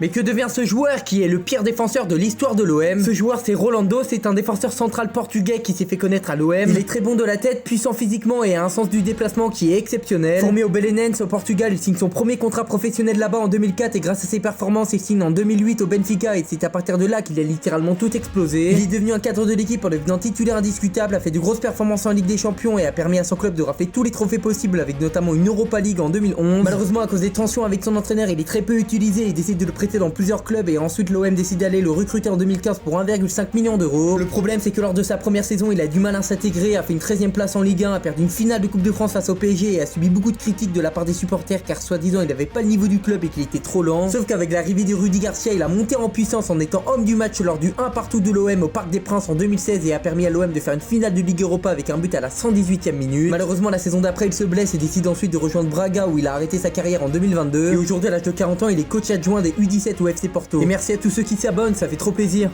Mais que devient ce joueur qui est le pire défenseur de l'histoire de l'OM? Ce joueur c'est Rolando, c'est un défenseur central portugais qui s'est fait connaître à l'OM. Il est très bon de la tête, puissant physiquement et a un sens du déplacement qui est exceptionnel. Formé au Belenenses au Portugal, il signe son premier contrat professionnel là-bas en 2004 et grâce à ses performances il signe en 2008 au Benfica et c'est à partir de là qu'il a littéralement tout explosé. Il est devenu un cadre de l'équipe en devenant titulaire indiscutable, a fait de grosses performances en Ligue des Champions et a permis à son club de rafler tous les trophées possibles avec notamment une Europa League en 2011. Malheureusement à cause des tensions avec son entraîneur il est très peu utilisé et décide de le prêter dans plusieurs clubs et ensuite l'OM décide d'aller le recruter en 2015 pour 1,5 million d'euros. Le problème c'est que lors de sa première saison il a du mal à s'intégrer, a fait une 13ème place en Ligue 1, a perdu une finale de Coupe de France face au PSG et a subi beaucoup de critiques de la part des supporters car soi-disant il avait pas le niveau du club et qu'il était trop lent. Sauf qu'avec l'arrivée de Rudy Garcia il a monté en puissance en étant homme du match lors du 1-1 de l'OM au Parc des Princes en 2016 et a permis à l'OM de faire une finale de Ligue Europa avec un but à la 118ème minute. Malheureusement la saison d'après il se blesse et décide ensuite de rejoindre Braga où il a arrêté sa carrière en 2022 et aujourd'hui à l'âge de 40 ans il est coach adjoint des U17 au FC Porto. Et merci à tous ceux qui s'abonnent, ça fait trop plaisir.